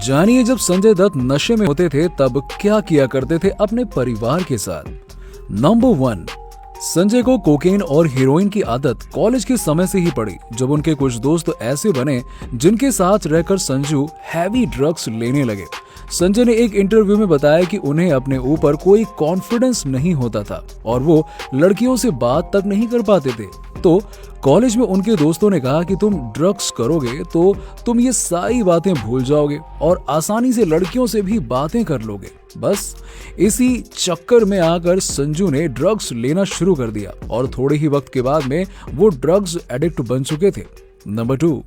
जानिए जब संजय दत्त नशे में होते थे तब क्या किया करते थे अपने परिवार के साथ। नंबर 1, संजय को कोकेन और हीरोइन की आदत कॉलेज के समय से ही पड़ी, जब उनके कुछ दोस्त ऐसे बने जिनके साथ रहकर संजू हैवी ड्रग्स लेने लगे। संजय ने एक इंटरव्यू में बताया कि उन्हें अपने ऊपर कोई कॉन्फिडेंस नहीं होता था और वो लड़कियों से बात तक नहीं कर पाते थे। तो कॉलेज में उनके दोस्तों ने कहा कि तुम ड्रग्स करोगे तो तुम ये सारी बातें भूल जाओगे और आसानी से लड़कियों से भी बातें कर लोगे। बस इसी चक्कर में आकर संजू ने ड्रग्स लेना शुरू कर दिया और थोड़े ही वक्त के बाद में वो ड्रग्स एडिक्ट बन चुके थे। नंबर 2,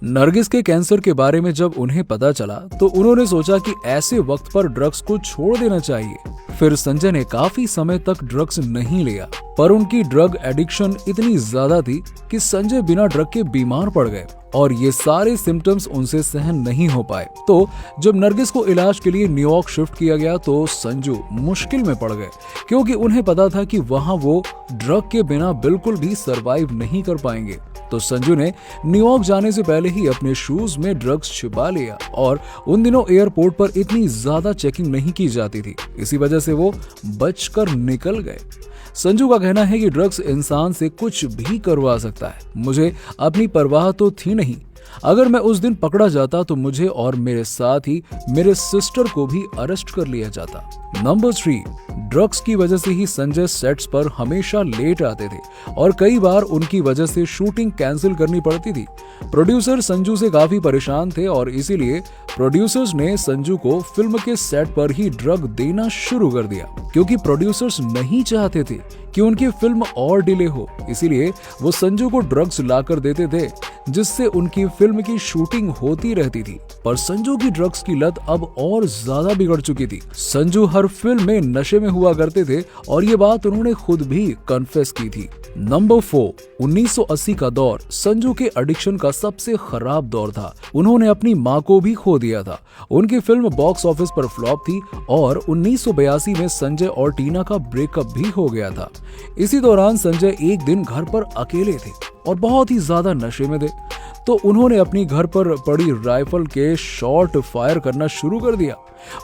नरगिस के कैंसर के बारे में जब उन्हें पता चला तो उन्होंने सोचा कि ऐसे वक्त पर ड्रग्स को छोड़ देना चाहिए। फिर संजय ने काफी समय तक ड्रग्स नहीं लिया, पर उनकी ड्रग एडिक्शन इतनी ज्यादा थी कि संजय बिना ड्रग के बीमार पड़ गए और ये सारे सिम्टम्स उनसे सहन नहीं हो पाए। तो जब नरगिस को इलाज के लिए न्यूयॉर्क शिफ्ट किया गया तो संजू मुश्किल में पड़ गए, क्योंकि उन्हें पता था कि वहां वो ड्रग के बिना बिल्कुल भी सरवाइव नहीं कर पाएंगे। तो संजू ने न्यूयॉर्क जाने से पहले ही अपने शूज में ड्रग्स छिपा लिया और उन दिनों एयरपोर्ट पर इतनी ज्यादा चेकिंग नहीं की जाती थी, इसी वजह से वो बचकर निकल गए। संजू का कहना है कि ड्रग्स इंसान से कुछ भी करवा सकता है। मुझे अपनी परवाह तो थी नहीं, अगर मैं उस दिन पकड़ा जाता तो मुझे और मेरे साथ ही मेरे सिस्टर को भी अरेस्ट कर लिया जाता। नंबर 3, ड्रग्स की वजह से ही संजय सेट्स पर हमेशा लेट आते थे और कई बार उनकी वजह से शूटिंग कैंसिल करनी पड़ती थी। प्रोड्यूसर संजू से काफी परेशान थे और इसीलिए प्रोड्यूसर्स ने संजू को फिल्म के सेट पर ही ड्रग देना शुरू कर दिया, क्योंकि प्रोड्यूसर्स नहीं चाहते थे कि उनकी फिल्म और डिले हो। इसीलिए वो संजू को ड्रग्स लाकर देते थे, जिससे उनकी फिल्म की शूटिंग होती रहती थी। पर संजू की ड्रग्स की लत अब और ज्यादा बिगड़ चुकी थी। संजू हर फिल्म में नशे में हुआ करते थे और ये बात उन्होंने खुद भी कन्फेस की थी। नंबर 4, 1980 का दौर संजू के एडिक्शन का सबसे खराब दौर था। उन्होंने अपनी मां को भी खो दिया था। उनकी फिल्म बॉक्स ऑफिस पर फ्लॉप थी और 1982 में संजय और टीना का ब्रेकअप भी हो गया था। इसी दौरान संजय एक दिन घर पर अकेले थे और बहुत ही ज्यादा नशे में थे, तो उन्होंने अपनी घर पर पड़ी राइफल के शॉट फायर करना शुरू कर दिया।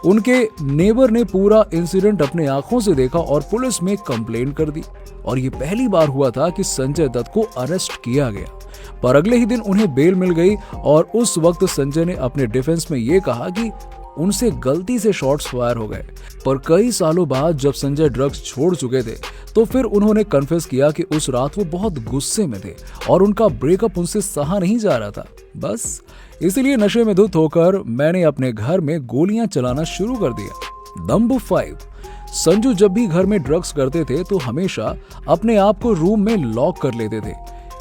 उनके नेबर ने पूरा इंसिडेंट अपने आंखों से देखा और पुलिस में कंप्लेंट कर दी और ये पहली बार हुआ था कि संजय दत्त को अरेस्ट किया गया। पर अगले ही दिन उन्हें बेल मिल गई और उस वक्त संजय ने अपने डिफेंस में ये कहा कि उनसे गलती से शॉट्स फायर हो गए। पर कई सालों बाद जब संजय ड्रग्स छोड़ चुके थे तो फिर उन्होंने कन्फेस किया कि उस रात वो बहुत गुस्से में थे और उनका ब्रेकअप उनसे सहा नहीं जा रहा था। बस इसीलिए नशे में धुत होकर मैंने अपने घर में गोलियां चलाना शुरू कर दिया। नंबर 5, संजू जब भी घर में ड्रग्स करते थे तो हमेशा अपने आप को रूम में लॉक कर लेते थे।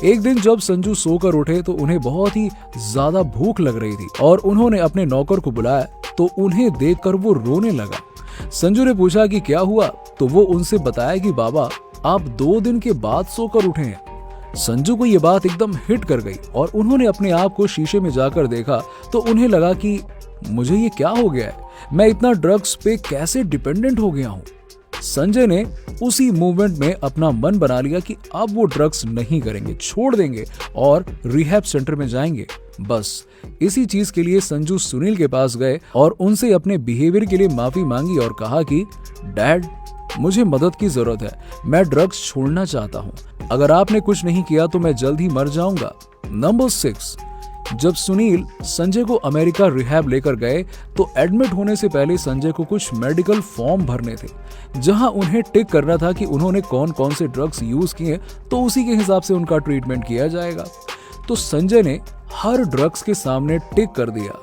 एक दिन जब संजू सोकर उठे तो उन्हें बहुत ही ज्यादा भूख लग रही थी और उन्होंने अपने नौकर को बुलाया तो उन्हें देखकर वो रोने लगा। संजू ने पूछा कि क्या हुआ, तो वो उनसे बताया कि बाबा आप 2 दिन के बाद सोकर उठे हैं। संजू को ये बात एकदम हिट कर गई और उन्होंने अपने आप को शीशे में जाकर देखा तो उन्हें लगा कि मुझे ये क्या हो गया है, मैं इतना ड्रग्स पे कैसे डिपेंडेंट हो गया हूँ। संजय ने उसी मूवमेंट में अपना मन बना लिया कि अब वो ड्रग्स नहीं करेंगे, छोड़ देंगे और रिहैब सेंटर में जाएंगे। बस इसी चीज के लिए संजू सुनील के पास गए और उनसे अपने बिहेवियर के लिए माफी मांगी और कहा कि डैड, मुझे मदद की जरूरत है, मैं ड्रग्स छोड़ना चाहता हूँ, अगर आपने कुछ नहीं किया तो मैं जल्द ही मर जाऊंगा। नंबर 6, जब सुनील संजय को अमेरिका रिहैब लेकर गए तो एडमिट होने से पहले संजय को कुछ मेडिकल फॉर्म भरने थे, जहां उन्हें टिक करना था कि उन्होंने कौन कौन से ड्रग्स यूज किए, तो उसी के हिसाब से उनका ट्रीटमेंट किया जाएगा। तो संजय ने हर ड्रग्स के सामने टिक कर दिया।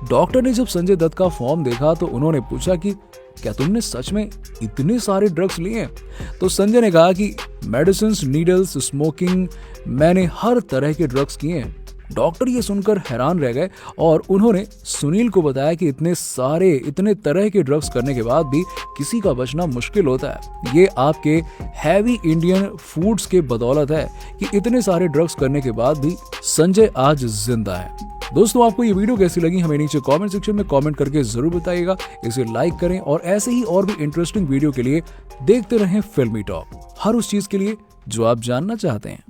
डॉक्टर ने जब संजय दत्त का फॉर्म देखा तो उन्होंने पूछा कि क्या तुमने सच में इतने सारे ड्रग्स लिए हैं? तो संजय ने कहा कि मेडिसिन, नीडल्स, स्मोकिंग, मैंने हर तरह के ड्रग्स किए हैं। डॉक्टर ये सुनकर हैरान रह गए और उन्होंने सुनील को बताया कि इतने तरह के ड्रग्स करने के बाद भी किसी का बचना मुश्किल होता है। ये आपके हैवी इंडियन फूड्स के बदौलत है कि इतने सारे ड्रग्स करने के बाद भी संजय आज जिंदा है। दोस्तों, आपको ये वीडियो कैसी लगी हमें नीचे कमेंट सेक्शन में कमेंट करके जरूर बताइएगा। इसे लाइक करें और ऐसे ही और भी इंटरेस्टिंग वीडियो के लिए देखते रहें फिल्मी टॉक, हर उस चीज के लिए जो आप जानना चाहते हैं।